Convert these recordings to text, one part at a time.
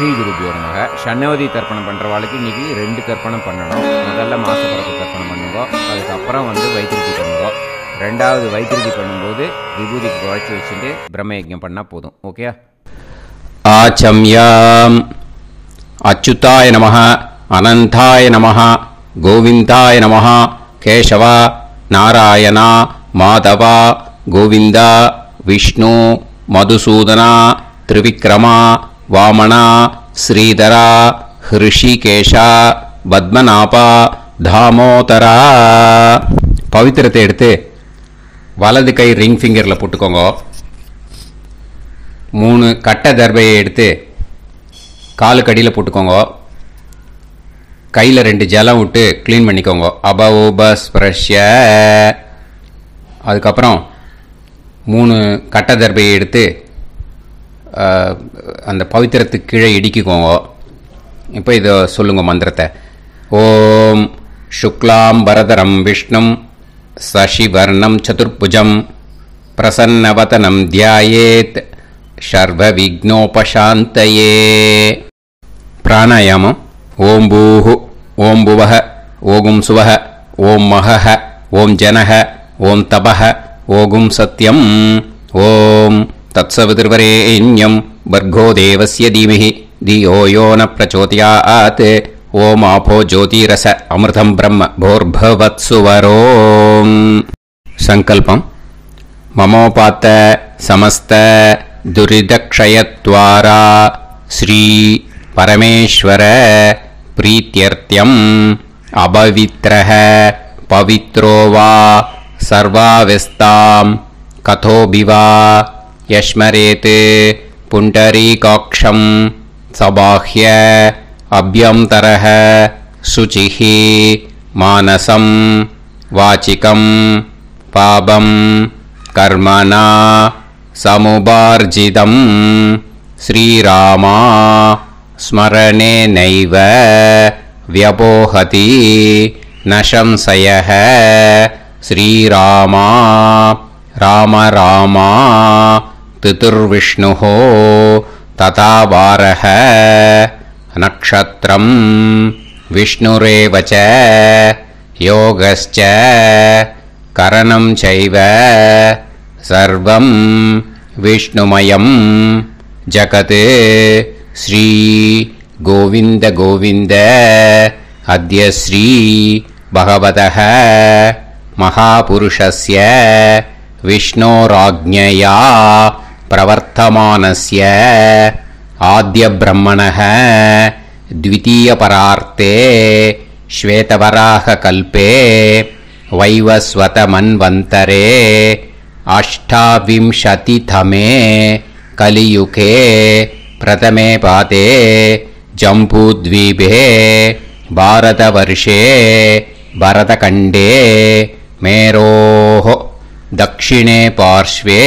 ஸ்ரீ குருபியோ நமக. ஷண்ணவதி தர்ப்பணம் பண்ணுறவாளுக்கு இன்றைக்கி 2 தர்ப்பணம் பண்ணணும். முதல்ல மாசப்பிறப்பு தர்ப்பணம் பண்ணுங்க, அதுக்கப்புறம் வைத்திருதி பண்ணுங்க. ரெண்டாவது வைத்திருதி பண்ணும்போது விபூதிக்கு குழைச்சி வச்சுட்டு பிரம்மயஜ்ஞம் பண்ணால் போதும். ஓகே. ஆச்சம்யாம். அச்சுதாய நமஹ, அனந்தாய நமஹ, கோவிந்தாய நமஹ, கேசவா, நாராயணா, மாதவா, கோவிந்தா, விஷ்ணு, மதுசூதனா, திரிவிக்ரமா, வாமனா, ஸ்ரீதரா, ஹிருஷிகேஷா, பத்மநாபா, தாமோதரா. பவித்திரத்தை எடுத்து வலது கை ரிங் ஃபிங்கரில் போட்டுக்கோங்க. 3 கட்டை தர்பையை எடுத்து காலுக்கடியில் போட்டுக்கோங்க. கையில் 2 ஜலம் விட்டு க்ளீன் பண்ணிக்கோங்க. அபஓபஸ்பிரஷ்ய. அதுக்கப்புறம் 3 கட்டை தர்பையை எடுத்து அந்த பவித்திரத்துக்கு கீழே இடிக்கிக்கோங்க. இப்போ இதை சொல்லுங்க மந்திரத்தை. ஓம் சுக்லாம் பரதரம் விஷ்ணும் சசிவர்ணம் சதுர்புஜம் பிரசன்னவதனம் தியாயேத் சர்வ விக்னோபசாந்தயே. பிராணாயாமம். ஓம் பூஹு, ஓம் புவஹ, ஓகும் சுவஹ, ஓம் மஹஹ, ஓம் ஜனஹ, ஓம் தபஹ, ஓகும் சத்யம். ஓம் தத்சவிதுர்வரேண்யம் பர்கோ தேவஸ்ய தீமஹி தியோ யோ ந பிரச்சோதயாத். ஓம் ஆபோ ஜோதிரச அமிர்தம் பிரம்ம போர்பவத்சுவரோம். சங்கல்பம். மமோபாத்த சமஸ்த துரிதக்ஷயத்வாரா ஸ்ரீ பரமேஸ்வர பிரீத்யர்த்தியம் அபவித்ரஹ பவித்ரோ வா சர்வாவஸ்தாம் கதோபிவா யஸ்மரேத் புண்டரீகாக்ஷம் சபாஹ்ய அப்யந்தரஹ சுசிஹி மானசம் வாச்சிகம் பாபம் கர்மணா சமுபார்ஜிதம் ஸ்ரீராமா ஸ்மரணேனைவ வ்யபோஹதி நசம்சயஹ. ஸ்ரீராமா ராம ராமா திதுர்விஷ்ணுஹ ததா வாரஹ. நக்ஷத்ரம் விஷ்ணுரேவச யோகஸ்ச கரணம் சைவ சர்வம் விஷ்ணுமயம் ஜகத். ஸ்ரீ கோவிந்த கோவிந்த அத்ய ஸ்ரீ பகவதः மகாபுருஷஸ்ய விஷ்ணோராஜ்ஞயா பிரவர்த்தமானஸ்ய ஆத்ய பிரம்மணः த்விதீயபரார்த்தே ஸ்வேதவராக கல்பே வைவஸ்வத மன்வந்தரே அஷ்டாவிம்சதிதமே கலியுகே பிரதமே பாதே ஜம்பூத்வீபே பாரதவர்ஷே பரதகண்டே மேரோः தக்ஷிணே பார்ஷ்வே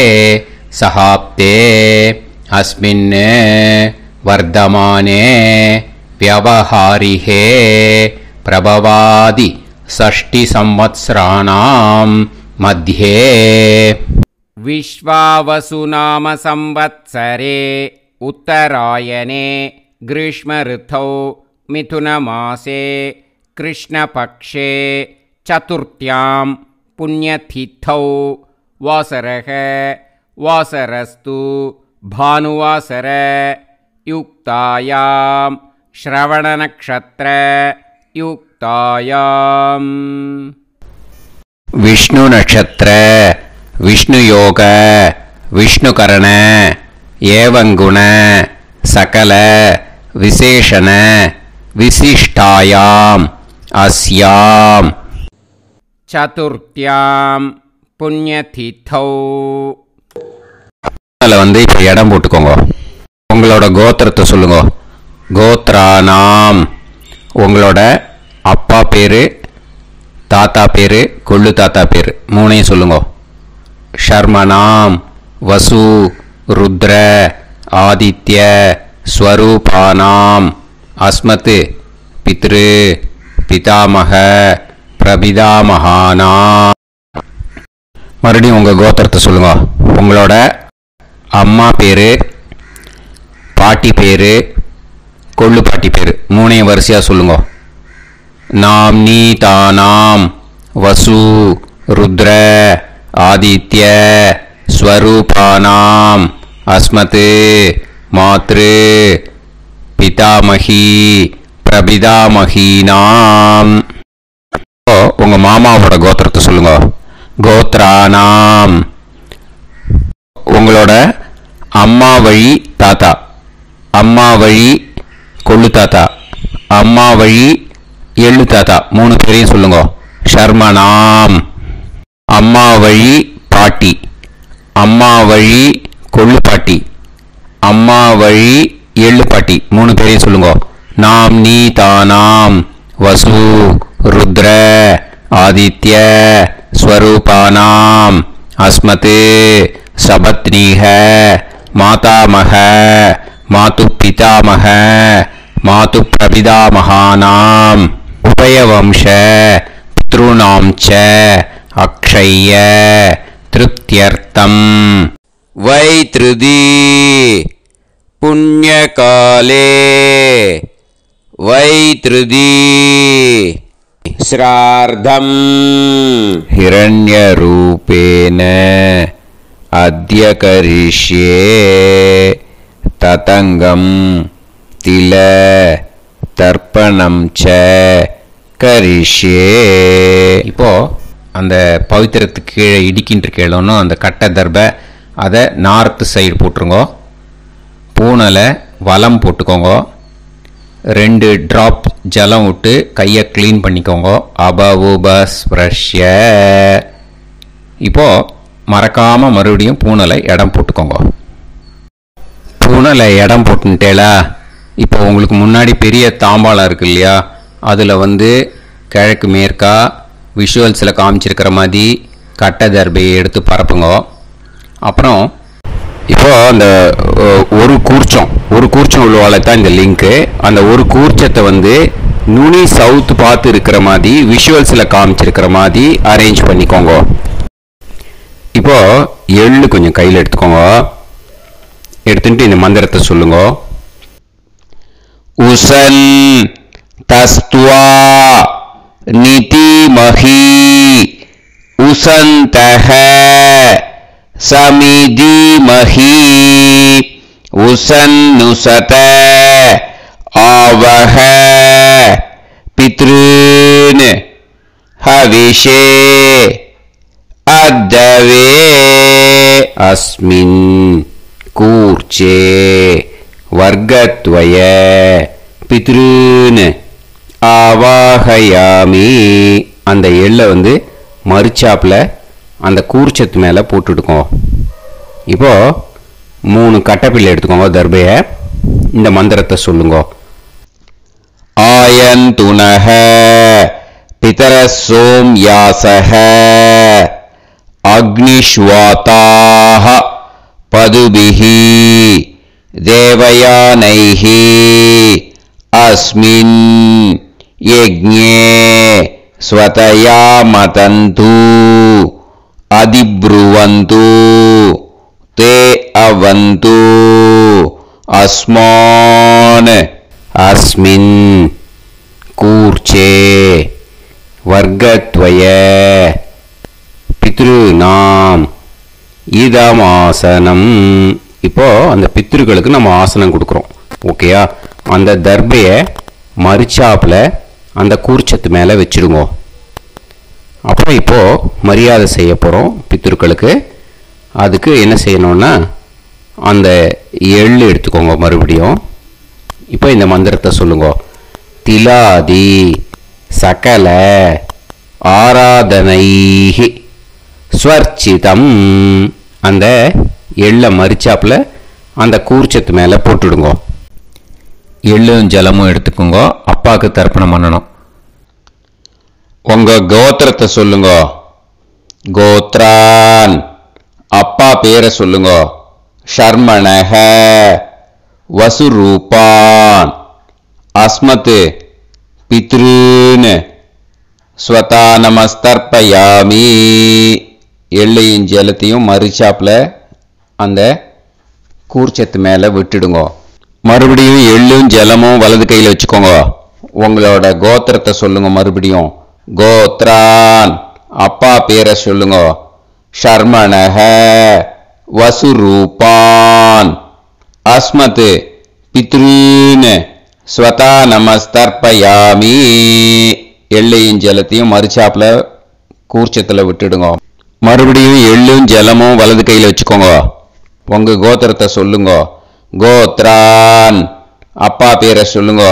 சஹாப்தே அஸ்மின் வர்தமானே व्यवहारिहे प्रभवादि 6 संवत्सराणाम् मध्ये. विश्वावसुनाम संवत्सरे उत्तरायणे ग्रीष्मऋतौ मिथुनमासे कृष्णपक्षे चतुर्थ्यां पुण्यतिथौ वासरः वासरस्तु भानुवासर युक्तायां श्रवणनक्षत्र युक्तायां. विष्णु नक्षत्र विष्णु योग विष्णुकरण एवं गुण सकल विशेषण विशिष्टायाम् अस्याम् चतुर्थ्यां पुण्यतिथौ. இப்போ இடம் போட்டுக்கோங்க. உங்களோட கோத்திரத்தை சொல்லுங்க. கோத்ரானாம். உங்களோட அப்பா பேரு, தாத்தா பேரு, கொள்ளு தாத்தா பேரு 3 சொல்லுங்க. ஷர்மனாம் வசு ருத்ர ஆதித்ய ஸ்வரூபானாம் அஸ்மத் பித்ரு பிதாமக பிரபிதாமகானாம். மறுபடியும் உங்கள் கோத்திரத்தை சொல்லுங்க. உங்களோட அம்மா பேரு, பாட்டி பேரு, கொள்ளுப்பாட்டி பேர். மூணையும் வரிசையாக சொல்லுங்க. நாம் நீ தானாம் வசு ருத்ர ஆதித்ய ஸ்வரூபானாம் அஸ்மத் மாத்ரு பிதாமகி பிரபிதாமகீனாம். உங்க மாமாவோட கோத்திரத்தை சொல்லுங்க. கோத்ரானாம். உங்களோட அம்மா வழி தாத்தா, அம்மா வழி கொள்ளு தாத்தா, அம்மா வழி எள்ளு தாத்தா, 3 பேரையும் சொல்லுங்க. ஷர்மனாம். அம்மா வழி பாட்டி, அம்மா வழி கொள்ளு பாட்டி, அம்மா வழி எள்ளு பாட்டி, 3 பேரையும் சொல்லுங்க. நாம் நீ தானாம் வசு ருத்ர ஆதித்ய ஸ்வரூபானாம் அஸ்மத் சபத்னீஹ மாதாமக மாது பிதாமக மாது பிரபிதாமகானாம் உபயவம்ச பித்ருணாம் ச அக்ஷய்ய திருப்தியர்த்தம் வைத்ருதி புண்ணியகாலே வைத்ருதி ஸ்ரார்த்தம் ஹிரண்யரூபேன அத்ய கரிஷ்யே ததங்கம் தில தர்ப்பணம் ச கரிஷ்யே. இப்போ அந்த பவித்திரத்துக்கு கீழே இடிக்கின்ற கேளோன்னு அந்த கட்டை தர்பை அதை நார்த்து சைடு போட்டுருங்க. பூனலை வலம் போட்டுக்கோங்க. 2 ட்ராப் ஜலம் விட்டு கையை க்ளீன் பண்ணிக்கோங்க. அபவுபஸ்ப்ரஷ்ய. இப்போ மறக்காமல் மறுபடியும் பூனலை இடம் போட்டுக்கோங்க. பூனலை இடம் போட்டுட்டேலா. இப்போ உங்களுக்கு முன்னாடி பெரிய தாம்பாளம் இருக்கு இல்லையா, அதில் கிழக்கு மேற்கா விஷுவல்ஸில் காமிச்சிருக்கிற மாதிரி கட்டை தர்பையை எடுத்து பரப்புங்க. அப்புறம் இப்போ அந்த ஒரு கூர்ச்சம் உள்ளவாளை தான் இந்த லிங்க்கு. அந்த ஒரு கூர்ச்சத்தை நுனி சவுத் பார்த்து இருக்கிற மாதிரி விஷுவல்ஸில் காமிச்சிருக்கிற மாதிரி அரேஞ்ச் பண்ணிக்கோங்க. இப்போ எள்ளு கொஞ்சம் கையில் எடுத்துக்கோங்க. எடுத்துட்டு இந்த மந்திரத்தை சொல்லுங்க. உசன் தஸ்துவா நிதிமஹி உசந்தஹ சமிதிமஹி உசன்னுசத ஆவஹ பித்ருன் ஹவிஷே அத்தவே அஸ்மின் கூர்ச்சே வர்க்கத்வய பித்ருன் ஆவாஹயாமி. அந்த எள்ளை மறுச்சாப்பில் அந்த கூர்ச்சத்து மேலே போட்டுடுக்கோங்க. இப்போ 3 கட்டப்பிள்ளை எடுத்துக்கோங்க தர்பையை. இந்த மந்திரத்தை சொல்லுங்க. ஆயந்துனஹ பிதர சோம்யாசஹ அக்னிஷ்வாதாஹ பதுபிஹி தேவயானைஹி அஸ்மின் யஜ்ஞே ஸ்வதயா மதந்து அதிப்ருவந்து தே அவது அஸ்மான் அஸ்மின் கூர்ச்சே வர்க்கத்வய பித்ருநாம் இதமாசனம். இப்போ அந்த பித்ருக்களுக்கு நம்ம ஆசனம் கொடுக்குறோம். ஓகேயா? அந்த தர்பையை மறுச்சாப்பில் அந்த கூர்ச்சத்து மேலே வச்சிடுங்க. அப்புறம் இப்போது மரியாதை செய்ய போகிறோம் பித்ருக்களுக்கு. அதுக்கு என்ன செய்யணும்னா அந்த எள்ளு எடுத்துக்கோங்க மறுபடியும். இப்போ இந்த மந்திரத்தை சொல்லுங்க. திலாதி சகல ஆராதனைஹி ஸ்வர்ச்சிதம். அந்த எள்ளை மரிச்சாப்பில் அந்த கூர்ச்சத்து மேலே போட்டுடுங்க. எள்ளும் ஜலமும் எடுத்துக்கோங்க. அப்பாவுக்கு தர்ப்பணம் பண்ணணும். உங்கள் கோத்திரத்தை சொல்லுங்க. கோத்ரான். அப்பா பேரை சொல்லுங்க. ஷர்மணஹ வசுரூபான் அஸ்மத் பித்ருன் ஸ்வதா நமஸ்தர்ப்பயாமி. எள்ளையும் ஜலத்தையும் மறுச்சாப்பில் அந்த கூர்ச்சத்து மேலே விட்டுடுங்க. மறுபடியும் எள்ளும் ஜலமும் வலது கையில் வச்சுக்கோங்க. உங்களோட கோத்திரத்தை சொல்லுங்க. மறுபடியும் கோத்ரான், அப்பா பேரை சொல்லுங்க. ஷர்மணஹ, வசுரூபான், அஸ்மத் பித்ருன், ஸ்வதா நமஸ்தர்ப்பயாமி. எள்ளையும் ஜலத்தையும் மறுச்சாப்புல கூர்ச்சத்தில் விட்டுடுங்க. மறுபடியும் எள்ளும் ஜலமும் வலது கையில் வச்சுக்கோங்க. உங்க கோத்திரத்தை சொல்லுங்க. கோத்ரான், அப்பா பேரை சொல்லுங்க.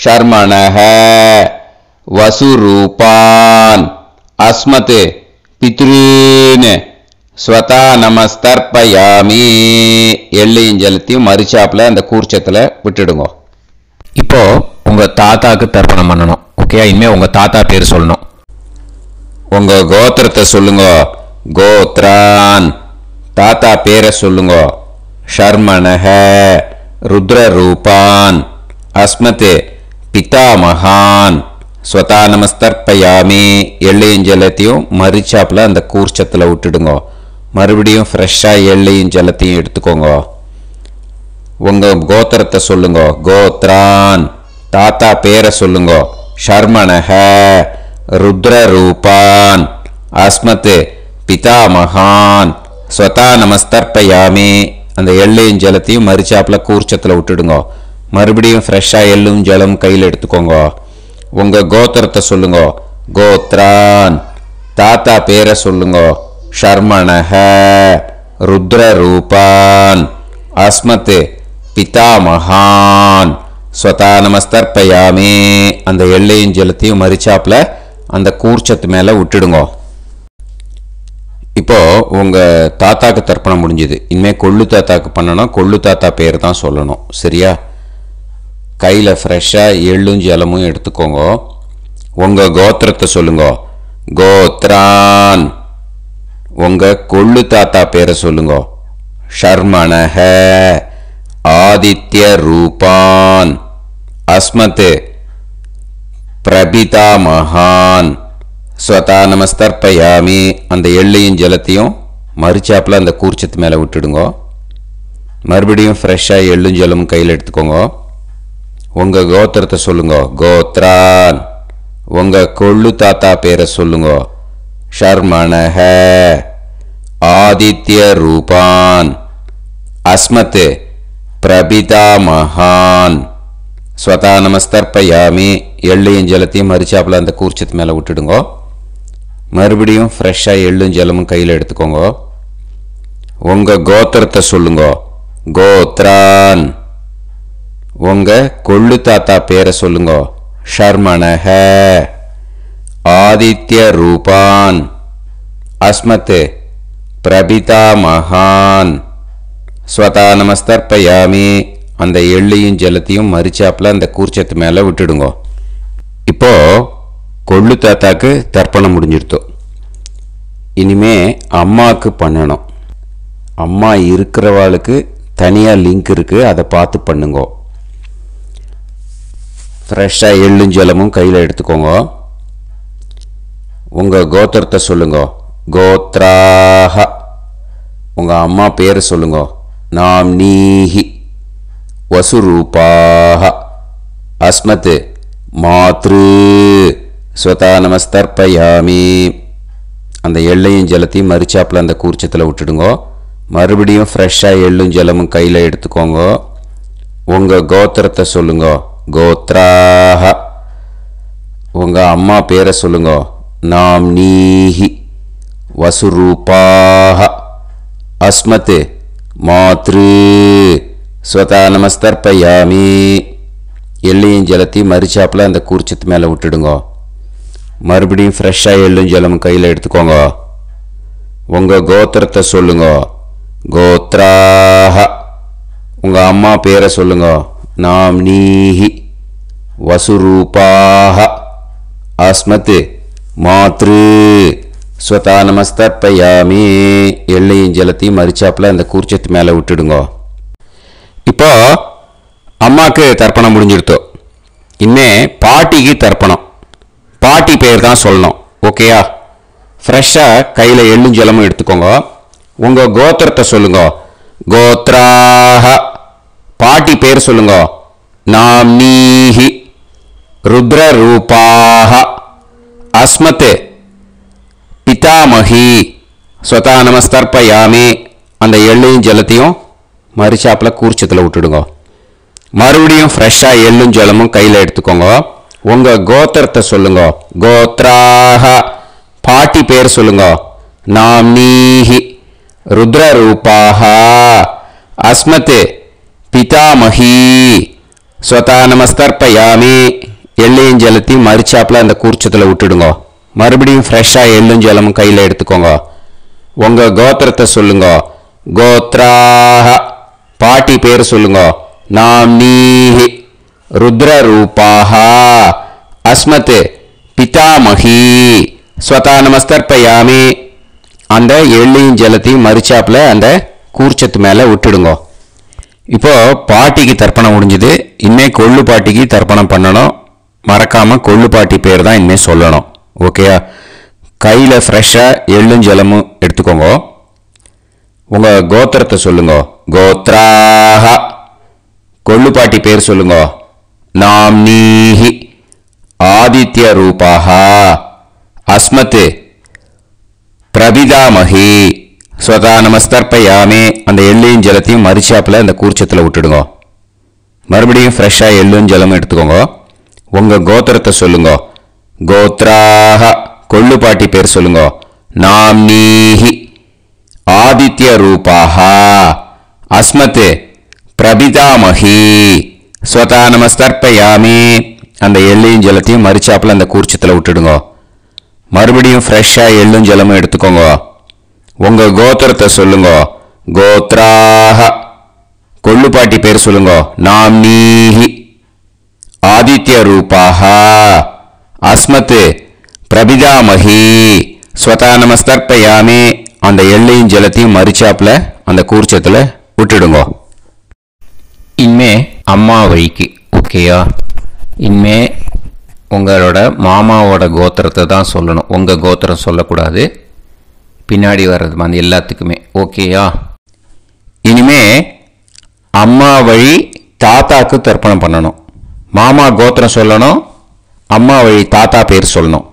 ஷர்மணஹ, வசுரூபான், அஸ்மத் பித்ருன், ஸ்வதா நமஸ்தர்ப்பயாமி. எள்ளையும் ஜலத்தையும் மறுச்சாப்புல அந்த கூர்ச்சத்தில் விட்டுடுங்க. இப்போ உங்க தாத்தாக்கு தர்ப்பணம் பண்ணணும். ஓகே, இனிமே உங்க தாத்தா பேர் சொல்லணும். உங்க கோத்திரத்தை சொல்லுங்க. கோத்ரான், தாத்தா பேரை சொல்லுங்க. ஷர்மணஹ, ருத்ரரூபான், அஸ்மத் பிதாமகான், ஸ்வதா நமஸ்தர்ப்பயாமி. எள்ளையும் ஜலத்தையும் மரிச்சாப்புல அந்த கூர்ச்சத்தில் விட்டுடுங்க. மறுபடியும் ஃப்ரெஷ்ஷாக எள்ளையும் ஜலத்தையும் எடுத்துக்கோங்க. உங்க கோத்திரத்தை சொல்லுங்க. கோத்ரான், தாத்தா பேரை சொல்லுங்க. ஷர்மணஹ, ருத்ரரூபான், அஸ்மத் பிதாமகான், ஸ்வதா நமஸ்தர்ப்பயாமி. அந்த எள்ளையும் ஜலத்தையும் மரிச்சாப்புல கூர்ச்சத்தில் விட்டுடுங்க. மறுபடியும் ஃப்ரெஷ்ஷாக எள்ளும் ஜலம் கையில் எடுத்துக்கோங்க. உங்க கோத்திரத்தை சொல்லுங்க. கோத்ரான், தாத்தா பேரை சொல்லுங்க. ஷர்மணஹ, ருத்ரரூபான், அஸ்மத் பிதாமகான், ஸ்வதா நமஸ்தர்ப்பயாமி. அந்த எள்ளையும் ஜலத்தையும் மரிச்சாப்புல அந்த கூர்ச்சத்து மேலே விட்டுடுங்க. இப்போ உங்க தாத்தாக்கு தர்ப்பணம் முடிஞ்சது. இனிமேல் கொள்ளு தாத்தாக்கு பண்ணணும். கொள்ளு தாத்தா பேர் தான் சொல்லணும். சரியா? கையில் ஃப்ரெஷ்ஷாக எள்ளும் ஜலமும் எடுத்துக்கோங்க. உங்க கோத்திரத்தை சொல்லுங்க. கோத்ரான், உங்க கொள்ளு தாத்தா பேரை சொல்லுங்க. ஷர்மணஹ, ஆதித்ய ரூபான், அஸ்மத் பிரபிதாமகான், ஸ்வதா நமஸ்தர்ப்பயாமி. அந்த எள்ளையும் ஜலத்தையும் மரிச்சாப்புல அந்த கூர்ச்சத்து மேலே விட்டுடுங்க. மறுபடியும் ஃப்ரெஷ்ஷாக எள்ளும் ஜலமும் கையில் எடுத்துக்கோங்க. உங்க கோத்திரத்தை சொல்லுங்க. கோத்ரான், உங்க கொள்ளு தாத்தா பேரை சொல்லுங்க. ஷர்மணஹ, ஆதித்ய ரூபான், அஸ்மத் பிரபிதாமகான், ஸ்வதா நமஸ்தர்ப்பயாமி. எள்ளையும் ஜலத்தையும் மரிச்சாப்புல அந்த கூர்ச்சத்து மேலே விட்டுடுங்க. மறுபடியும் ஃப்ரெஷ்ஷாக எள்ளும் ஜலமும் கையில் எடுத்துக்கோங்க. உங்க கோத்திரத்தை சொல்லுங்க. கோத்ரான், உங்க கொள்ளு தாத்தா பேரை சொல்லுங்க. ஷர்மணஹ, ஆதித்ய ரூபான், அஸ்மத் பிரபிதாமகான், ஸ்வதா நமஸ்தர்ப்பயாமி. அந்த எள்ளையும் ஜலத்தையும் மரிச்சாப்புல அந்த கூர்ச்சத்து மேலே விட்டுடுங்க. இப்போ கொள்ளு தாத்தாக்கு தர்ப்பணம் முடிஞ்சிருத்தோம். இனிமே அம்மாவுக்கு பண்ணணும். அம்மா இருக்கிறவாளுக்கு தனியாக லிங்க் இருக்குது, அதை பார்த்து பண்ணுங்க. ஃப்ரெஷ்ஷாக எள்ளும் ஜலமும் கையில் எடுத்துக்கோங்க. உங்கள் கோத்திரத்தை சொல்லுங்க. கோத்ராஹ, உங்கள் அம்மா பேர் சொல்லுங்க. நாம் நீஹி, வசுரூபாஹ, அஸ்மத் மாத்ரு, ஸ்வதா நமஸ்தர்ப்பயாமி. அந்த எள்ளையும் ஜலத்தையும் மரிச்சாப்புல அந்த கூர்ச்சத்தில் விட்டுடுங்க. மறுபடியும் ஃப்ரெஷ்ஷாக எள்ளும் ஜலமும் கையில் எடுத்துக்கோங்க. உங்கள் கோத்திரத்தை சொல்லுங்க. கோத்ராஹ, உங்கள் அம்மா பேரை சொல்லுங்க. நாம் நீஹி, வசுரூபாஹ, அஸ்மத் மாத்ரு, ஸ்வதா நமஸ்தர்ப்பயாமி. எள்ளையும் ஜலத்தையும் மரிச்சாப்புல அந்த கூர்ச்சத்து மேலே விட்டுடுங்க. மறுபடியும் ஃப்ரெஷ்ஷாக எள்ளும் ஜலமும் கையில் எடுத்துக்கோங்க. உங்கள் கோத்திரத்தை சொல்லுங்க. கோத்ராஹ, உங்கள் அம்மா பேரை சொல்லுங்க. நாம் நீஹி, வசுரூபாஹ, அஸ்மத் மாத்ரு, ஸ்வதா நமஸ்தர்ப்பயாமி. எள்ளையும் ஜலத்தையும் மரிச்சாப்புல அந்த கூர்ச்சத்து மேலே விட்டுடுங்க. இப்போ அம்மாவுக்கு தர்ப்பணம் முடிஞ்சிருத்தோம். இனிமே பாட்டிக்கு தர்ப்பணம். பாட்டி பேர் தான் சொல்லணும். ஓகேயா? ஃப்ரெஷ்ஷாக கையில் எள்ளும் ஜலமும் எடுத்துக்கோங்க. உங்கள் கோத்திரத்தை சொல்லுங்க. கோத்ராஹ, பாட்டி பேர் சொல்லுங்க. நாம்னீஹி ருத்ரரூபாஹ அஸ்மத் பிதாமகி ஸ்வதா நமஸ்தர்ப்பயாமி. அந்த எள்ளையும் ஜலத்தையும் மறுச்சாப்பில் கூர்ச்சத்தில் விட்டுடுங்க. மறுபடியும் ஃப்ரெஷ்ஷாக எள்ளும் ஜலமும் கையில் எடுத்துக்கோங்க. உங்கள் கோத்திரத்தை சொல்லுங்க. கோத்ராஹ பாட்டி பேர் சொல்லுங்க. நாம்னீஹி ருத்ரரூபாஹ அஸ்மத் பிதாமகி ஸ்வதா நமஸ்தர்ப்பயாமி. எள்ளையும் ஜலத்தையும் மறுச்சாப்பில் அந்த கூர்ச்சத்தில் விட்டுடுங்க. மறுபடியும் ஃப்ரெஷ்ஷாக எள்ளும் ஜலமும் கையில் எடுத்துக்கோங்க. உங்கள் கோத்திரத்தை சொல்லுங்க. கோத்ராஹ பாட்டி பேர் சொல்லுங்க. நாம்னீஹி ருத்ரரூபாஹ அஸ்மத் பிதாமகி ஸ்வதா நமஸ்தர்ப்பயாமி. அந்த எள்ளையும் ஜலத்தையும் மறுச்சாப்பில் அந்த கூர்ச்சத்து மேலே விட்டுடுங்க. இப்போ பாட்டிக்கு தர்ப்பணம் முடிஞ்சது. இனிமே கொள்ளு பாட்டிக்கு தர்ப்பணம் பண்ணணும். மறக்காமல் கொள்ளு பாட்டி பேர் தான் இனிமேல் சொல்லணும். ஓகேயா? கையில் ஃப்ரெஷ்ஷாக எள்ளும் ஜலமும் எடுத்துக்கோங்க. உங்கள் கோத்திரத்தை சொல்லுங்க. கோத்ராஹ கொள்ளு பாட்டி பேர் சொல்லுங்க. நாம்னீஹி ஆதித்ய ரூபாஹ அஸ்மத் பிரபிதாமகி ஸ்வதா நமஸ்தர்ப்பயாமி. அந்த எள்ளையும் ஜலத்தையும் மறுச்சாப்பில் அந்த கூர்ச்சத்தில் விட்டுடுங்க. மறுபடியும் ஃப்ரெஷ்ஷாக எள்ளும் ஜலமும் எடுத்துக்கோங்க. உங்கள் கோத்திரத்தை சொல்லுங்க. கோத்ராஹ கொள்ளு பாட்டி பேர் சொல்லுங்க. நாம்னீஹி ஆதித்ய ரூபாஹ அஸ்மத் பிரபிதாமகி ஸ்வதா நமஸ்தர்ப்பயாமி. அந்த எள்ளையும் ஜலத்தையும் மறுச்சாப்பில் அந்த கூர்ச்சத்தில் விட்டுடுங்க. மறுபடியும் ஃப்ரெஷ்ஷாக எள்ளும் ஜலமும் எடுத்துக்கோங்க. உங்கள் கோத்திரத்தை சொல்லுங்க. கோத்ராஹ கொள்ளு பாட்டி பேர் சொல்லுங்க. நாம்னீஹி ஆதித்ய ரூபாஹ அஸ்மத் பிரபிதாமகி ஸ்வதா நமஸ்தர்ப்பயாமி. அந்த எள்ளையும் ஜலத்தையும் மறுச்சாப்பில் அந்த கூர்ச்சத்தில் விட்டுடுங்க. இனிமே அம்மா வழிக்கு. ஓகேயா? இனிமே உங்களோட மாமாவோட கோத்திரத்தை தான் சொல்லணும். உங்கள் கோத்திரம் சொல்லக்கூடாது. பின்னாடி வர்றது வந்து எல்லாத்துக்குமே. ஓகேயா? இனிமே அம்மா வழி தாத்தாக்கு தர்ப்பணம் பண்ணணும். மாமா கோத்திரம் சொல்லணும். அம்மா வழி தாத்தா பேர் சொல்லணும்.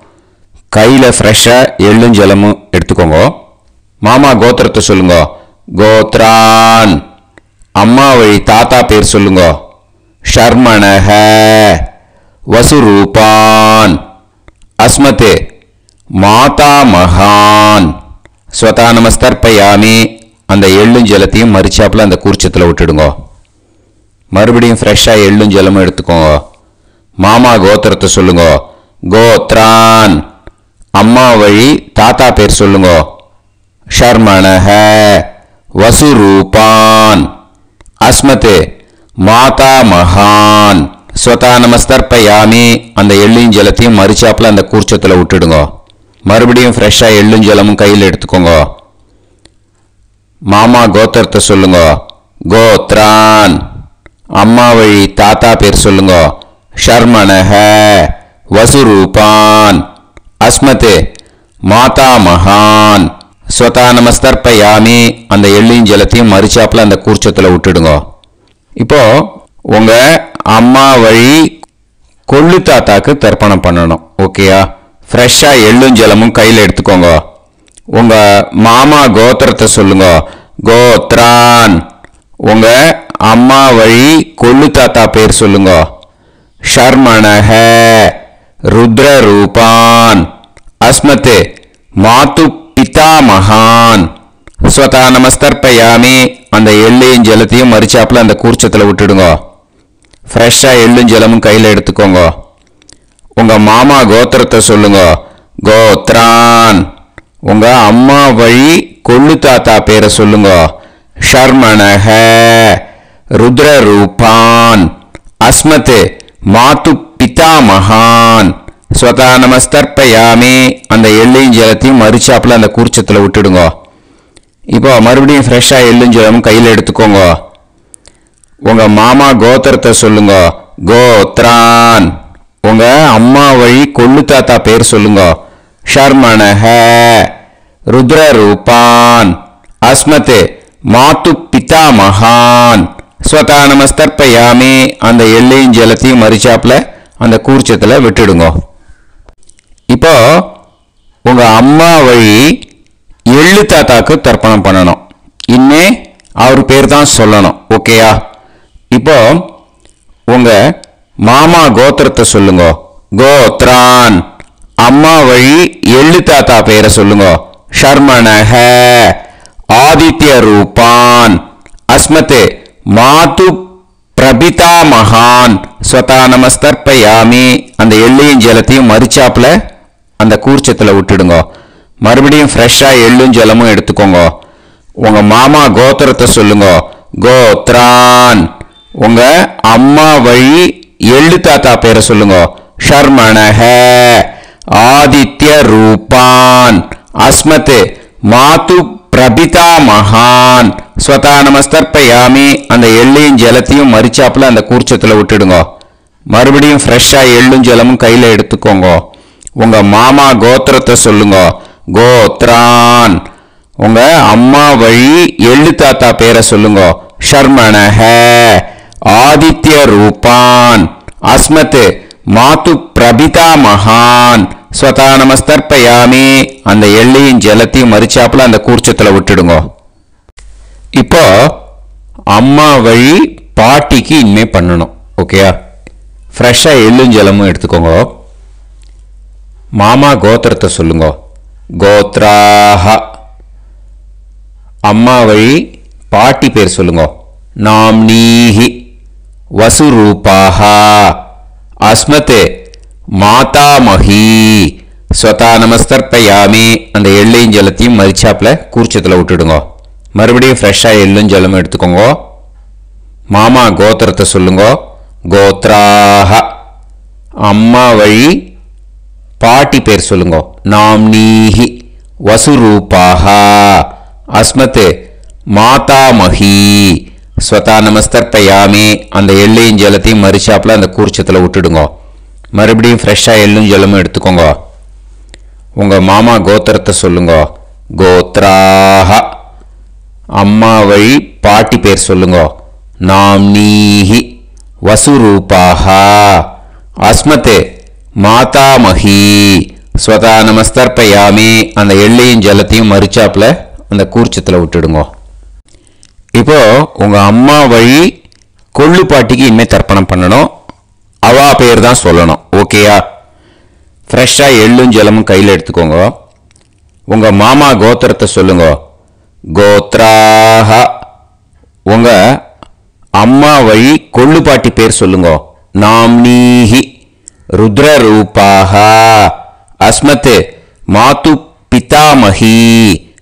கையில் ஃப்ரெஷ்ஷாக எள்ளும் ஜலமும் எடுத்துக்கோங்க. மாமா கோத்திரத்தை சொல்லுங்க. கோத்ரான் அம்மா வழி தாத்தா பேர் சொல்லுங்க. ஷர்மணஹ வசுரூபான் அஸ்மத் மாதா மகான் ஸ்வதா நமஸ்தர்ப்பயாமி. அந்த எள்ளும் ஜலத்தையும் மறுச்சாப்பில் அந்த கூர்ச்சத்தில் விட்டுடுங்க. மறுபடியும் ஃப்ரெஷ்ஷாக எள்ளும் ஜலமும் எடுத்துக்கோங்க. மாமா கோத்திரத்தை சொல்லுங்க. கோத்ரான் அம்மா வழி தாத்தா பேர் சொல்லுங்க. ஷர்மணஹ வசுரூபான் அஸ்மத் மாதா மகான் ஸ்வதா நமஸ்தர்ப்பயாமி. அந்த எள்ளும் ஜலத்தையும் மறுச்சாப்பில் அந்த கூர்ச்சத்தில் விட்டுடுங்க. மறுபடியும் ஃப்ரெஷ்ஷாக எள்ளும் ஜலமும் கையில் எடுத்துக்கோங்க. மாமா கோத்திரத்தை சொல்லுங்க. கோத்ரான் அம்மா வழி தாத்தா பேர் சொல்லுங்க. ஷர்மணஹ வசுரூபான் அஸ்மத் மாதா மகான் ஸ்வதா நமஸ்தர்ப்பயாமி. அந்த எள்ளையும் ஜலத்தையும் மறுச்சாப்பில் அந்த கூர்ச்சத்தில் விட்டுடுங்க. இப்போ உங்கள் அம்மா வழி கொள்ளு தாத்தாக்கு தர்ப்பணம் பண்ணணும். ஓகேயா? ஃப்ரெஷ்ஷாக எள்ளும் ஜலமும் கையில் எடுத்துக்கோங்க. உங்கள் மாமா கோத்திரத்தை சொல்லுங்க. கோத்ரான் உங்கள் அம்மா வழி கொள்ளு தாத்தா பேர் சொல்லுங்க. ஷர்மணஹ ருத்ரரூபான் அஸ்மத் மாது பிதாமகான் ஸ்வதா நமஸ்தர்ப்பயாமி. அந்த எள்ளையும் ஜலத்தையும் மறுச்சாப்பில் அந்த கூர்ச்சத்தில் விட்டுடுங்க. ஃப்ரெஷ்ஷாக எள்ளும் ஜலமும் கையில் எடுத்துக்கோங்க. உங்கள் மாமா கோத்திரத்தை சொல்லுங்க. கோத்ரான் உங்கள் அம்மா வழி கொள்ளு தாத்தா பேரை சொல்லுங்க. ஷர்மணஹ ருத்ரரூபான் அஸ்மத் மாது பிதாமகான் ஸ்வதா நமஸ்தர்ப்பயாமி. அந்த எள்ளையும் ஜலத்தையும் மறுச்சாப்பில் அந்த கூர்ச்சத்தில் விட்டுடுங்க. இப்போ மறுபடியும் ஃப்ரெஷ்ஷாக எள்ளும் ஜலமும் கையில் எடுத்துக்கோங்க. உங்கள் மாமா கோத்திரத்தை சொல்லுங்க. கோத்ரான் உங்கள் அம்மா வழி கொள்ளு தாத்தா பேர் சொல்லுங்க. ஷர்மணஹ ருத்ரரூபான் அஸ்மத் மாது பிதாமகான் ஸ்வதா நமஸ்தர்ப்பயாமி அந்த எள்ளையும் ஜலத்தையும் மறிச்சாப்புல அந்த கூர்ச்சத்தில் விட்டுடுங்க. இப்போ உங்க அம்மா வழி எள்ளு தாத்தாக்கு தர்ப்பணம் பண்ணணும். இனிமே அவர் பேர் தான் சொல்லணும். ஓகேயா? இப்போ உங்க மாமா கோத்திரத்தை சொல்லுங்க. கோத்ரான். அம்மா வழி எள்ளு தாத்தா பேரை சொல்லுங்க. ஷர்மணஹ ஆதித்ய ரூபான் அஸ்மதே மாது பிரபிதா மகான் ஸ்வதா நமஸ்தர்ப்பயாமி அந்த எள்ளையும் ஜலத்தையும் மறிச்சாப்புல அந்த கூர்ச்சத்தில் விட்டுடுங்க. மறுபடியும் ஃப்ரெஷ்ஷாக எள்ளும் ஜலமும் எடுத்துக்கோங்க. உங்க மாமா கோத்திரத்தை சொல்லுங்க. கோத்ரான். உங்க அம்மா வழி எள்ளு தாத்தா பேரை சொல்லுங்க. ஷர்மணஹ ஆதித்ய ரூபான் அஸ்மதே மாது பிரபிதா மகான் ஸ்வதா நமஸ்தர்ப்பயாமி அந்த எள்ளையும் ஜலத்தையும் மறிச்சாப்புல அந்த கூர்ச்சத்தில் விட்டுடுங்க. மறுபடியும் ஃப்ரெஷ்ஷாக எள்ளும் ஜலமும் கையில் எடுத்துக்கோங்க. உங்க மாமா கோத்திரத்தை சொல்லுங்க. கோத்ரான். உங்க அம்மா வழி எள்ளு தாத்தா பேரை சொல்லுங்க. ஷர்மணஹ ஆதித்ய ரூபான் அஸ்மத் மாது பிரபிதா மகான் ஸ்வதா நமஸ்தர்ப்பயாமி அந்த எள்ளையும் ஜலத்தையும் மறிச்சாப்புல அந்த கூர்ச்சத்தில் விட்டுடுங்க. இப்போ அம்மா வழி பாட்டிக்கு இனிமே பண்ணணும். ஓகேயா? ஃப்ரெஷ்ஷாக எள்ளும் ஜலமும் எடுத்துக்கோங்க. மாமா கோத்திரத்தை சொல்லுங்க. கோத்ராஹ. அம்மா வழி பாட்டி பேர் சொல்லுங்க. நாம்னீஹி வசுரூபாஹ அஸ்மதே மாதாமஹி ஸ்வதா நமஸ்தர்ப்பயாமி அந்த எள்ளையும் ஜலத்தையும் மறிச்சாப்புல கூர்ச்சத்தில் விட்டுடுங்க. மறுபடியும் ஃப்ரெஷ்ஷாக எள்ளும் ஜலமும் எடுத்துக்கோங்க. மாமா கோத்திரத்தை சொல்லுங்க. கோத்ராஹ. அம்மா வழி பாட்டி பேர் சொல்லுங்க. நாம்னீஹி வசுரூபாஹ அஸ்மதே மாதாமஹி ஸ்வதா நமஸ்தர்ப்பயாமி அந்த எள்ளையும் ஜலத்தையும் மறிச்சாப்புல அந்த கூர்ச்சத்தில் விட்டுடுங்க. மறுபடியும் ஃப்ரெஷ்ஷாக எள்ளும் ஜலமும் எடுத்துக்கோங்க. உங்கள் மாமா கோத்திரத்தை சொல்லுங்க. கோத்ராஹ. அம்மா வழி பாட்டி பேர் சொல்லுங்க. நாம்னீஹி வசுரூபாஹ அஸ்மதே மாதாமஹி ஸ்வதா நமஸ்தர்ப்பயாமி அந்த எள்ளையும் ஜலத்தையும் மறிச்சாப்புல அந்த கூர்ச்சத்தில் விட்டுடுங்க. இப்போ உங்க அம்மா வழி கொள்ளு பாட்டிக்கு இனிமேல் தர்ப்பணம் பண்ணணும். அவா பேர் தான் சொல்லணும். ஓகேயா? ஃப்ரெஷ்ஷாக எள்ளும் ஜலமும் கையில் எடுத்துக்கோங்க. உங்க மாமா கோத்திரத்தை சொல்லுங்க. கோத்ராஹ. உங்க அம்மா வழி கொள்ளு பாட்டி பேர் சொல்லுங்க. நாம்னீஹி ருத்ரரூபாஹ அஸ்மத் மாது பிதாமஹி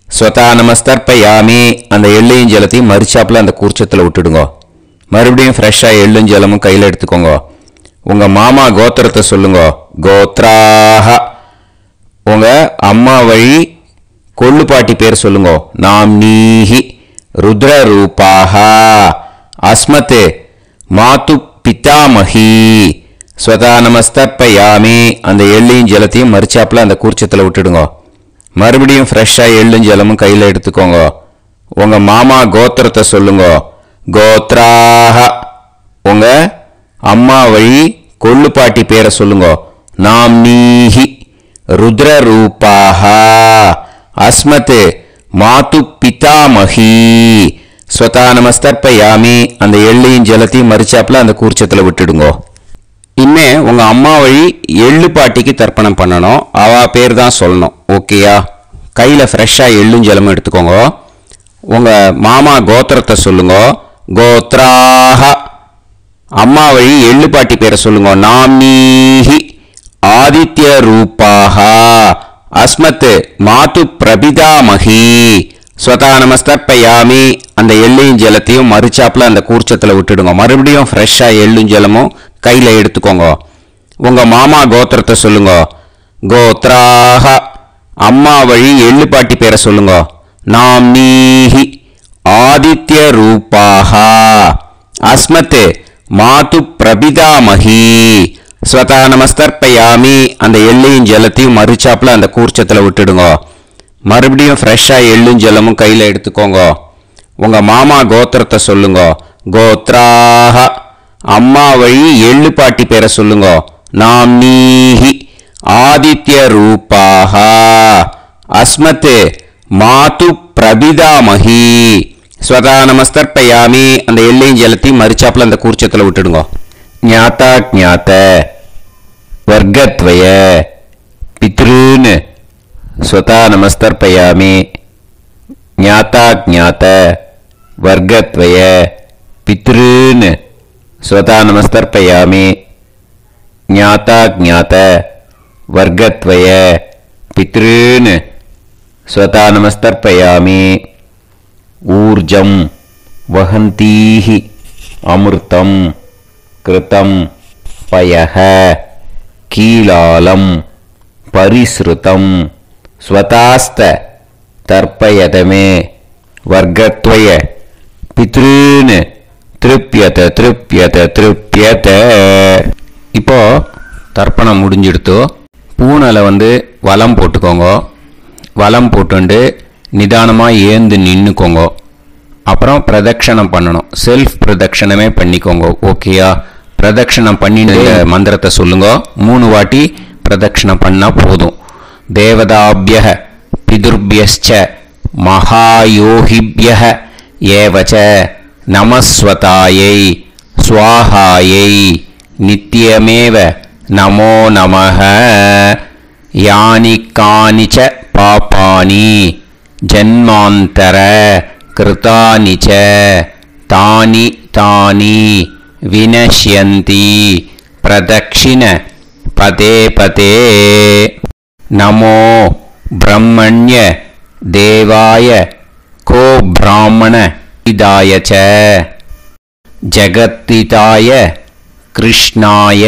ஸ்வதா நமஸ்தர்ப்பயாமி அந்த எள்ளையும் ஜலத்தையும் மறிச்சாப்புல அந்த கூர்ச்சத்தில் விட்டுடுங்க. மறுபடியும் ஃப்ரெஷ்ஷாக எள்ளும் ஜலமும் கையில் எடுத்துக்கோங்க. உங்க மாமா கோத்திரத்தை சொல்லுங்க. கோத்ராஹ. உங்க அம்மா வழி கொள்ளு பாட்டி பேர் சொல்லுங்க. நாம்னீஹி ருத்ரரூபாஹ அஸ்மத் மாது பிதாமஹி ஸ்வதா நமஸ்தர்ப்பயாமி அந்த எள்ளையும் ஜலத்தையும் மறிச்சாப்புல அந்த கூர்ச்சத்தில் விட்டுடுங்க. மறுபடியும் ஃப்ரெஷ்ஷாக எள்ளும் ஜலமும் கையில் எடுத்துக்கோங்க. உங்க மாமா கோத்திரத்தை சொல்லுங்க. கோத்ராஹ. உங்க அம்மா வழி கொள்ளு பாட்டி பேரை சொல்லுங்க. நாம்னீஹி ருத்ரரூபாஹ அஸ்மத் மாது பிதாமஹி ஸ்வதா நமஸ்தர்ப்பயாமி அந்த எள்ளையும் ஜலத்தையும் மறிச்சாப்புல அந்த கூர்ச்சத்தில் விட்டுடுங்க. இனிமே உங்க அம்மா வழி எள்ளு பாட்டிக்கு தர்ப்பணம் பண்ணணும். அவா பேர் தான் சொல்லணும். ஓகேயா? கையில் ஃப்ரெஷ்ஷாக எள்ளும் ஜலமும் எடுத்துக்கோங்க. உங்க மாமா கோத்திரத்தை சொல்லுங்க. கோத்ராஹ. அம்மா வழி எள்ளு பாட்டி பேரை சொல்லுங்க. நாம்னீஹி ஆதித்ய ரூபாஹ அஸ்மத் மாது பிரபிதாமஹி ஸ்வதா நமஸ்தர்ப்பயாமி அந்த எள்ளையும் ஜலத்தையும் மறிச்சாப்புல அந்த கூர்ச்சத்தில் விட்டுடுங்க. மறுபடியும் ஃப்ரெஷ்ஷாக எள்ளும் ஜலமும் கையில் எடுத்துக்கோங்க. உங்க மாமா கோத்திரத்தை சொல்லுங்க. கோத்ராஹ. அம்மா வழி எள்ளு பாட்டி பேரை சொல்லுங்க. நாம்னீஹி ஆதித்ய ரூபாஹ அஸ்மத் மாது பிரபிதாமஹி ஸ்வதா நமஸ்தர்ப்பயாமி அந்த எள்ளையும் ஜலத்தையும் மறிச்சாப்புல அந்த கூர்ச்சத்தில் விட்டுடுங்க. மறுபடியும் ஃப்ரெஷ்ஷாக எள்ளும் ஜலமும் கையில் எடுத்துக்கோங்க. உங்க மாமா கோத்திரத்தை சொல்லுங்க. கோத்ராஹ அம்மா வழி எள்ளு பாட்டி பேரை சொல்லுங்க. நாம்னீஹி ஆதித்ய ரூபாஹ அஸ்மத் மாது பிரபிதாமஹி ஸ்வதா நமஸ்தர்ப்பயாமி. அந்த எள்ளையும் ஜலத்தையும் மரிச்சாப்புல அந்த கூர்ச்சத்தில் விட்டுடுங்க. ஞாதா ஞாத வர்க்கத்வய பித்ருன் ஸ்வதா நமஸ்தர்ப்பயாமி. ஞாதா ஞாத வர்க்கத்வய பித்ருன் ஸ்வதா நமஸ்தர்ப்பயாமி. ஞாதா ஞாத வர்க்கத்வய பித்ருன் ஸ்வதா நமஸ்தர்ப்பயாமி. ஊர்ஜம் வஹந்தீஹி அமிர்தம் கிருதம் பயஹ கீலாலம் பரிஸ்ருதம் ஸ்வதாஸ்த தர்ப்பயதமே வர்க்கத்வய பித்ருன் திருப்யத திருப்யத திருப்யத. இப்போ தர்ப்பணம் முடிஞ்சிடுத்தோ பூனலை வலம் போட்டுக்கோங்க. வலம் போட்டுண்டு நிதானமாக ஏந்து நின்றுக்கோங்க. அப்புறம் பிரதட்சணம் பண்ணணும். செல்ஃப் பிரதட்சணமே பண்ணிக்கோங்க. ஓகேயா? பிரதட்சணம் பண்ணிட்டு மந்திரத்தை சொல்லுங்க. 3 வாட்டி பிரதட்சணம் பண்ணால் போதும். தேவதாபிய பிதுர்பியஸ்ச மகாயோகிபிய ஏவச்ச நமஸ்வதாயை ஸ்வாஹாயை நித்யமேவ நமோ நமஹ. யானி கானிச்ச பாபானி ஜன்மாந்தர கிருதானி ச தானி தானி வினஷ்யந்தி பிரதக்ஷிண பதே பதே. நமோ பிரம்மண்ய தேவாய கோ பிராமண இதாய ச ஜகத்திதாய கிருஷ்ணாய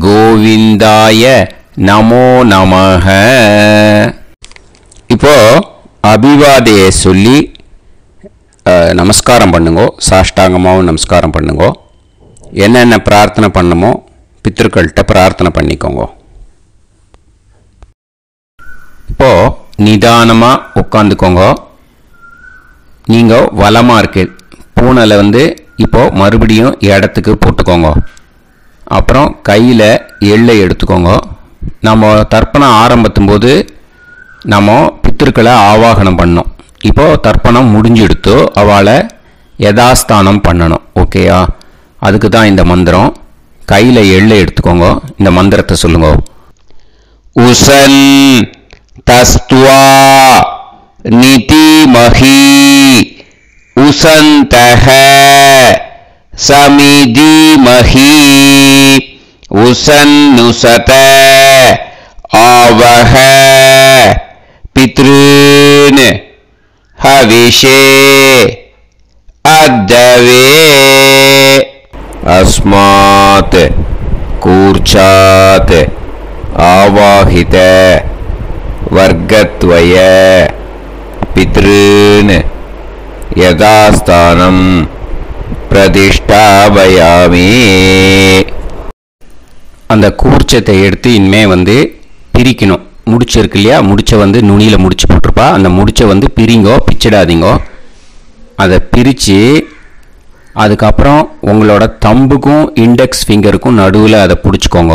கோவிந்தாய நமோ நமஹ. இப்போ அபிவாதையை சொல்லி நமஸ்காரம் பண்ணுங்கோ. சாஷ்டாங்கமாகவும் நமஸ்காரம் பண்ணுங்கோ. என்னென்ன பிரார்த்தனை பண்ணமோ பித்ருக்கள்கிட்ட பிரார்த்தனை பண்ணிக்கோங்க. இப்போ நிதானமாக உட்காந்துக்கோங்க. நீங்கள் வலமாக இருக்கு பூனலை இப்போ மறுபடியும் இடத்துக்கு போட்டுக்கோங்க. அப்புறம் கையில் எள்ளை எடுத்துக்கோங்க. நம்ம தர்ப்பணம் ஆரம்பித்தும் போது நம்ம பித்திருக்களை ஆவாகனம் பண்ணோம். இப்போது தர்ப்பணம் முடிஞ்செடுத்து அவளை யதாஸ்தானம் பண்ணணும். ஓகேயா? அதுக்கு தான் இந்த மந்திரம். கையில் எள்ளை எடுத்துக்கோங்க. இந்த மந்திரத்தை சொல்லுங்க. உசன் தஸ்துவா நிதிமஹி உசந்தஹ சமிதிமஹி உசன்னுசத ஆவஹ பித்ருன் ஹவிஷே அத்தவே. அஸ்மாத் கூர்ச்சாத் ஆவாஹித வர்க்கத்வய பித்ருன் யதாஸ்தானம் பிரதிஷ்டாபயாமி. அந்த கூர்ச்சத்தை எடுத்து இனிமே பிரிக்கணும். முடிச்சிருக்கு இல்லையா? முடிச்ச நுனியில் முடிச்சு போட்டிருப்பா. அந்த முடிச்ச பிரிங்கோ, பிச்சிடாதீங்கோ. அதை பிரித்து அதுக்கப்புறம் உங்களோட தம்புக்கும் இண்டெக்ஸ் ஃபிங்கருக்கும் நடுவில் அதை பிடிச்சிக்கோங்க.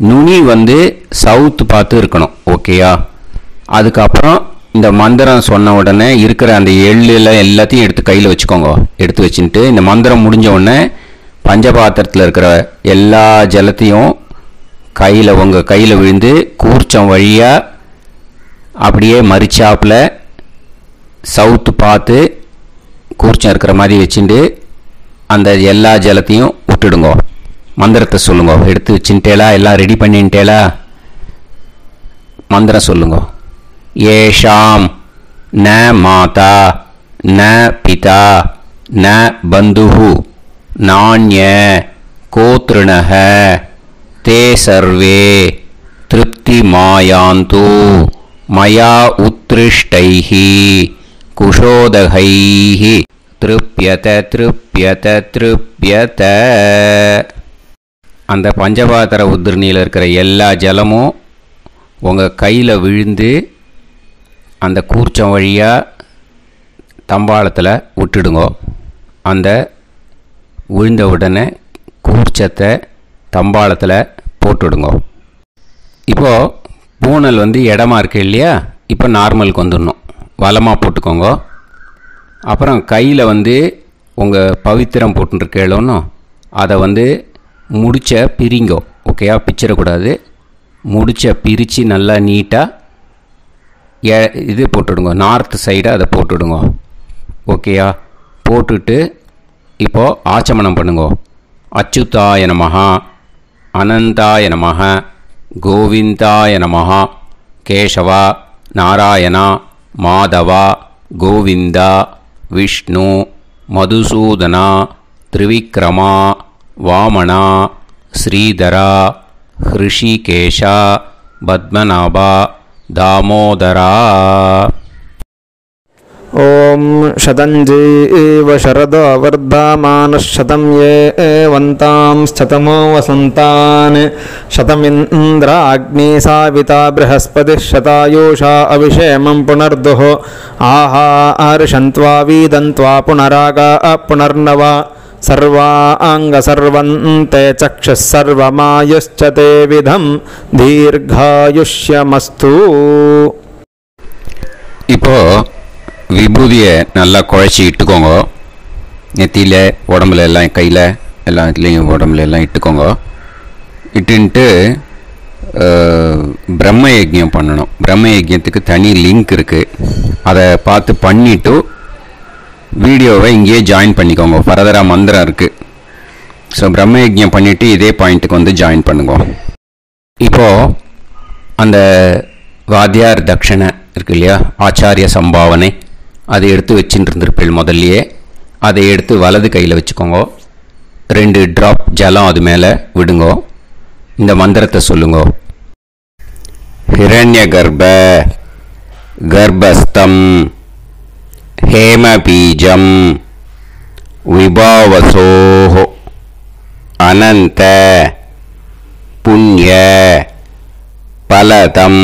நுனி சவுத்து பார்த்து இருக்கணும். ஓகேயா? அதுக்கப்புறம் இந்த மந்திரம் சொன்ன உடனே இருக்கிற அந்த எள்ளில் எல்லாத்தையும் எடுத்து கையில் வச்சுக்கோங்க. எடுத்து வச்சுட்டு இந்த மந்திரம் முடிஞ்ச உடனே பஞ்சபாத்திரத்தில் இருக்கிற எல்லா ஜலத்தையும் உங்கள் கையில் விழுந்து கூர்ச்சம் வழியாக அப்படியே மரிச்சாப்பில் சவுத்து பார்த்து கூர்ச்சம் இருக்கிற மாதிரி வச்சுட்டு அந்த எல்லா ஜலத்தையும் விட்டுடுங்க. மந்திரத்தை சொல்லுங்க. எடுத்து வச்சுட்டேலா? எல்லாம் ரெடி பண்ணிட்டேலா? மந்திரம் சொல்லுங்க. ஏஷாம் ந மாதா ந பிதா ந பந்துஹு நாண்ய கோத்ருணஹ தே சர்வே திருப்தி மாயாந்து மயா உத்ருஷ்டைஹி குஷோதகைஹி திருப்யத திருப்யத திருப்யத. அந்த பஞ்சபாத்திர உதிரணியில் இருக்கிற எல்லா ஜலமும் உங்கள் கையில் விழுந்து அந்த கூர்ச்சம் வழியாக தம்பாளத்தில் விட்டுடுங்க. அந்த விழுந்த உடனே கூர்ச்சத்தை தம்பாளத்தில் போட்டுவிடுங்க. இப்போது பூனல் வந்து இடமா இருக்கு இல்லையா, இப்போ நார்மலுக்கு வந்துடணும். வலமாக போட்டுக்கோங்க. அப்புறம் கையில் வந்து உங்கள் பவித்திரம் போட்டுருக்கேளோன்னு அதை வந்து முடிச்ச பிரிங்கோ. ஓகேயா, பிச்சிடக்கூடாது. முடிச்ச பிரித்து நல்லா நீட்டாக இது போட்டுவிடுங்க. நார்த் சைடை அதை போட்டுவிடுங்க. ஓகேயா, போட்டுட்டு இப்போது ஆச்சமனம் பண்ணுங்க. அச்சுதாய நமஹ, அனந்தாய நமஹ, கோவிந்தாய நமஹ, கேசவா, நாராயணா, மாதவா, கோவிந்தா, விஷ்ணு, மதுசூதனா, திரிவிக்ரமா, வாமனா, ஸ்ரீதரா, ஹிருஷிகேஷா, பத்மநாபா, தாமோதரா. ஓம் शतञ्जीव शरदो वर्धमानः शतं ये वन्तां शतमो वसन्तान् शतमिन्द्राग्नी साविता बृहस्पतिः शतायुषा अभिषेमं पुनर्दुः आहार्षन्त्वा वीदन्त्वा पुनरागा पुनर्नव सर्वाङ्गसर्वन्ते चक्षुः सर्वमायुश्च ते विधं दीर्घायुष्यमस्तु. இப்போது விபூதியை நல்லா குழச்சி இட்டுக்கோங்க. நெத்தியில், உடம்புல எல்லாம், கையில் எல்லாம் இதுலேயும் உடம்புல எல்லாம் இட்டுக்கோங்க. இட்டுன்ட்டு பிரம்ம யஜ்யம் பண்ணணும். பிரம்ம யஜ்யத்துக்கு தனி லிங்க் இருக்குது. அதை பார்த்து பண்ணிவிட்டு வீடியோவை இங்கேயே ஜாயின் பண்ணிக்கோங்க. ஃபர்தராக மந்திரம் இருக்குது. ஸோ பிரம்ம யஜ்யம் பண்ணிவிட்டு இதே பாயிண்ட்டுக்கு வந்து ஜாயின் பண்ணுங்க. இப்போது அந்த வாத்தியார் தட்சணை இருக்கு இல்லையா, ஆச்சாரிய சம்பாவனை, அதை எடுத்து வச்சுட்டு இருந்திருப்பேன் முதல்லையே. அதை எடுத்து வலது கையில் வச்சுக்கோங்க. 2 ட்ராப் ஜலம் அது மேலே விடுங்க. இந்த மந்திரத்தை சொல்லுங்க. ஹிரண்ய கர்ப்ப கர்ப்பஸ்தம் ஹேமபீஜம் விபாவசோஹ அனந்த புண்ணிய பலதம்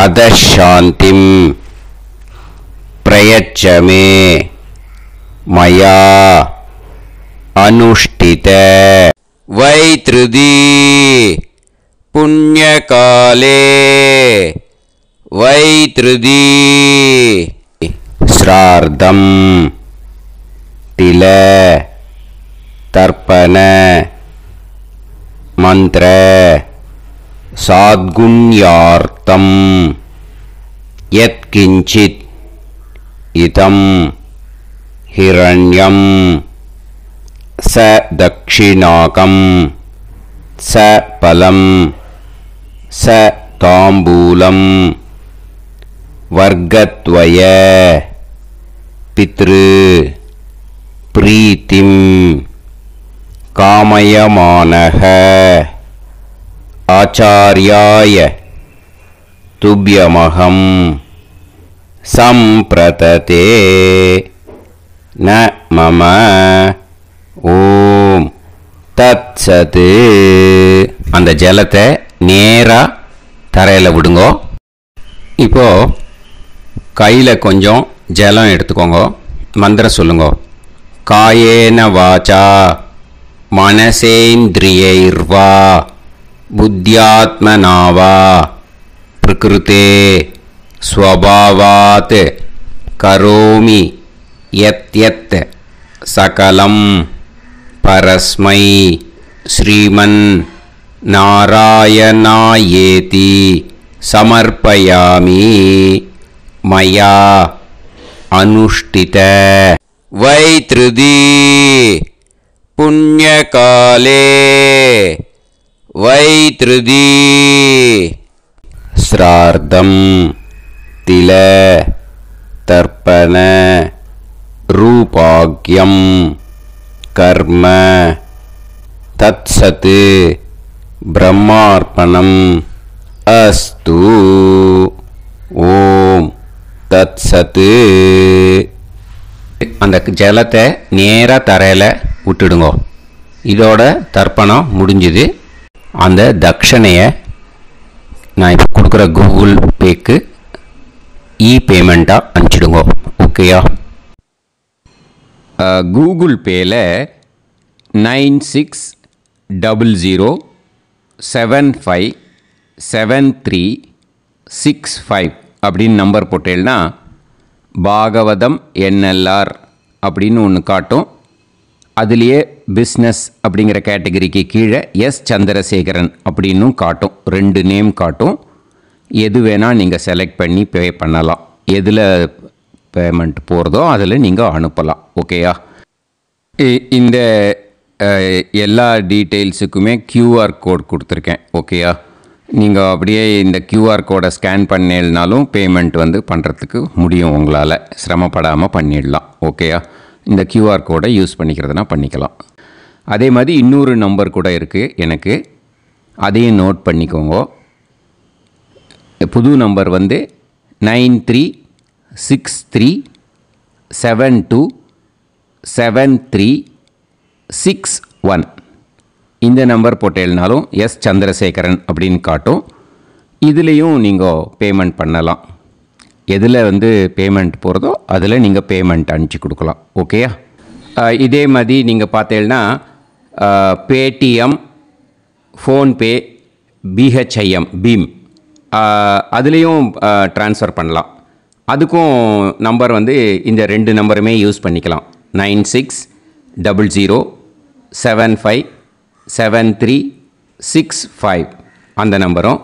அதசாந்திம் பிரயச்சமே மயா அனுஷ்டித வைத்ருதி புண்ணியகாலே வைத்ருதி ஸ்ரார்த்தம் தில தர்ப்பண மந்திர சாத்குண்யார்த்தம் யத்கிஞ்சித் இதம் ஹிரண்யம் ச தக்ஷிணாகம் ச பலம் ச தாம்பூலம் வர்க்கத்வய பித்ரு பிரீத்திம் காமயமானஹ ஆச்சார்யாய துப்யமகம் சம்பிரததே ந மம ஓம் தத்சது. அந்த ஜலத்தை நேராக தரையில் விடுங்கோ. இப்போது கையில் கொஞ்சம் ஜலம் எடுத்துக்கோங்க. மந்திரம் சொல்லுங்க. காயேன வாச்சா மனசேந்திரியைர்வா புத்தியாத்மனாவா பிரகிருதே ஸ்வபாவாத் கரோமி யத் யத் சகலம் பரஸ்மை ஸ்ரீமன் நாராயணாயேதி சமர்ப்பயாமி மயா அனுஷ்டித வைத்ருதி புண்ணியகாலே வைத்ருதி ஸ்ரார்த்தம் தில தர்ப்பண ரூபாக்யம் கர்ம தத்சத் பிரம்மார்ப்பணம் அஸ்து. ஓம் தத்சத். அந்த ஜலத்தை நேராக தரையில் விட்டுடுங்க. இதோட தர்ப்பணம் முடிஞ்சுது. அந்த தட்சணையை நான் இப்போ கொடுக்குற கூகுள் பேக்கு பேமெண்ட்டாக அனுப்பிச்சிடுங்க. ஓகேயா? கூகுள் பேயில் 9600757365 அப்படின்னு நம்பர் போட்டேன்னா பாகவதம் NLR அப்படின்னு ஒன்று காட்டும். அதுலேயே பிஸ்னஸ் அப்படிங்கிற கேட்டகரிக்கு கீழே எஸ் சந்திரசேகரன் அப்படின்னும் காட்டும். 2 நேம் காட்டும். எது வேணால் நீங்கள் செலக்ட் பண்ணி பே பண்ணலாம். எதில் பேமெண்ட் போகிறதோ அதில் நீங்கள் அனுப்பலாம். ஓகேயா? இந்த எல்லா டீட்டெயில்ஸுக்குமே QR கோட் கொடுத்துருக்கேன். ஓகேயா? நீங்கள் அப்படியே இந்த QR கோடை ஸ்கேன் பண்ணேன்னாலும் பேமெண்ட் வந்து பண்ணுறதுக்கு முடியும். உங்களால் சிரமப்படாமல் பண்ணிடலாம். ஓகேயா? இந்த QR கோடை யூஸ் பண்ணிக்கிறதுனா பண்ணிக்கலாம். அதே மாதிரி இன்னொரு நம்பர் கூட இருக்குது எனக்கு. அதையும் நோட் பண்ணிக்கோங்க. புது நம்பர் வந்து 9363727361. இந்த நம்பர் போட்டேல்னாலும் எஸ் சந்திரசேகரன் அப்படின்னு காட்டும். இதுலேயும் நீங்கள் பேமெண்ட் பண்ணலாம். எதில் வந்து பேமெண்ட் போகிறதோ அதில் நீங்கள் பேமெண்ட் அனுப்பிச்சி கொடுக்கலாம். ஓகேயா? இதே மாதிரி நீங்கள் பார்த்தேன்னா பேடிஎம், ஃபோன்பே, BHIM பீம் அதுலேயும் ட்ரான்ஸ்ஃபர் பண்ணலாம். அதுக்கும் நம்பர் வந்து இந்த 2 நம்பருமே யூஸ் பண்ணிக்கலாம். 9600757365 அந்த நம்பரும்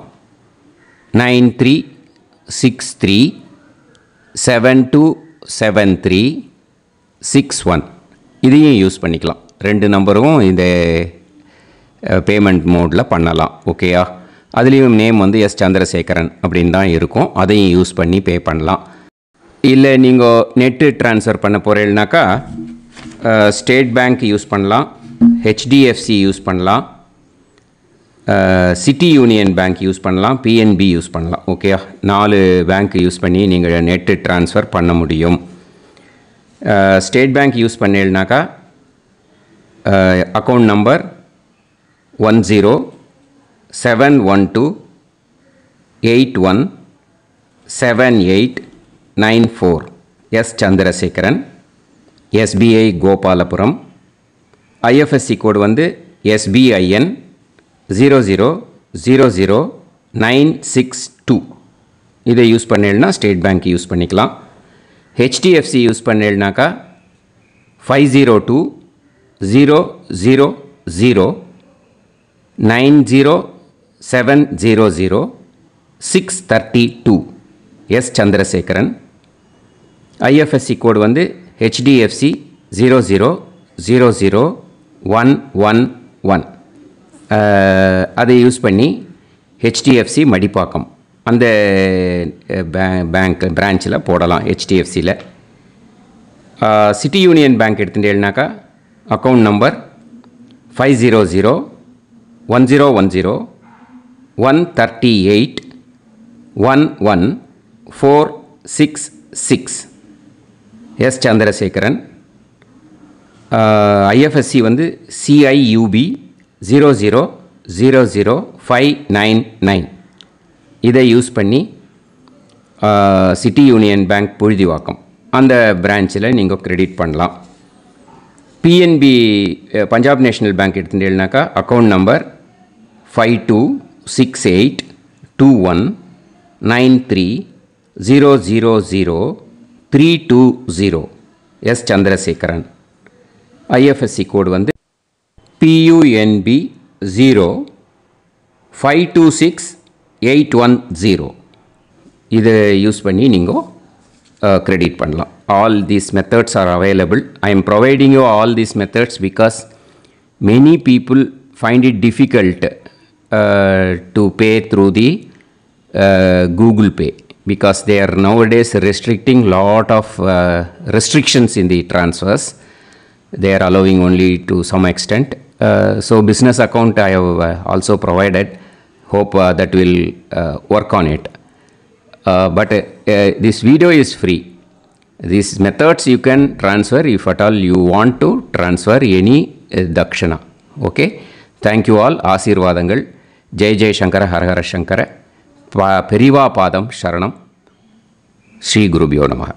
9363727361 இதையும் யூஸ் பண்ணிக்கலாம். 2 நம்பரும் இந்த பேமெண்ட் மோடில் பண்ணலாம். ஓகேயா? அதுலேயும் நேம் வந்து எஸ் சந்திரசேகரன் அப்படின்னு தான் இருக்கும். அதையும் யூஸ் பண்ணி பே பண்ணலாம். இல்லை நீங்கள் நெட்டு ட்ரான்ஸ்ஃபர் பண்ண போகிறீங்கனாக்கா ஸ்டேட் பேங்க் யூஸ் பண்ணலாம், HDFC யூஸ் பண்ணலாம், சிட்டி யூனியன் பேங்க் யூஸ் பண்ணலாம், PNB யூஸ் பண்ணலாம். ஓகேயா? 4 பேங்க் யூஸ் பண்ணி நீங்கள் நெட்டு ட்ரான்ஸ்ஃபர் பண்ண முடியும். ஸ்டேட் பேங்க் யூஸ் பண்ணீங்கனாக்கா account number 1071281789 S Chandrasekaran, SBI Gopalapuram. IFSC code வந்து SBIN 0000962. இதை யூஸ் பண்ணேன்னா ஸ்டேட் பேங்க் யூஸ் பண்ணிக்கலாம். HDFC யூஸ் பண்ணேன்னாக்கா 50200907000632 எஸ் சந்திரசேகரன். IFSC கோடு வந்து HDFC 0000111. அதை யூஸ் பண்ணி HDFC மடிப்பாக்கம் அந்த பேங்க் பிரான்ச்சில் போடலாம். HDFCயில் சிட்டி யூனியன் பேங்க் எடுத்துட்டேன்னாக்கா account number 5001010381146 S Chandrasekaran. IFSC வந்து CIUB 0000599. இதை யூஸ் பண்ணி சிட்டி யூனியன் பேங்க் புழுதிவாக்கம் அந்த பிரான்ச்சில் நீங்கள் கிரெடிட் பண்ணலாம். PNB பஞ்சாப் நேஷ்னல் பேங்க் எடுத்துட்டேன்னாக்கா account number 52682193000320 S Chandrasekaran. IFSC code வந்து PUNB 0526810. இதை யூஸ் பண்ணி நீங்கள் credit பண்ணலாம். All these methods are available. I am providing you all these methods because many people find it difficult to pay through the Google Pay because they are nowadays restricting lot of restrictions in the transfers. They are allowing only to some extent. So business account I have also provided. Hope that will work on it. But this video is free. These methods you can transfer if at all you want to transfer any dakshana. Okay. Thank you all. Aasirvadangal. Jai Jai Shankara Har Har Shankara. Periva Padam Sharanam. Shri Gurubhyo Namaha.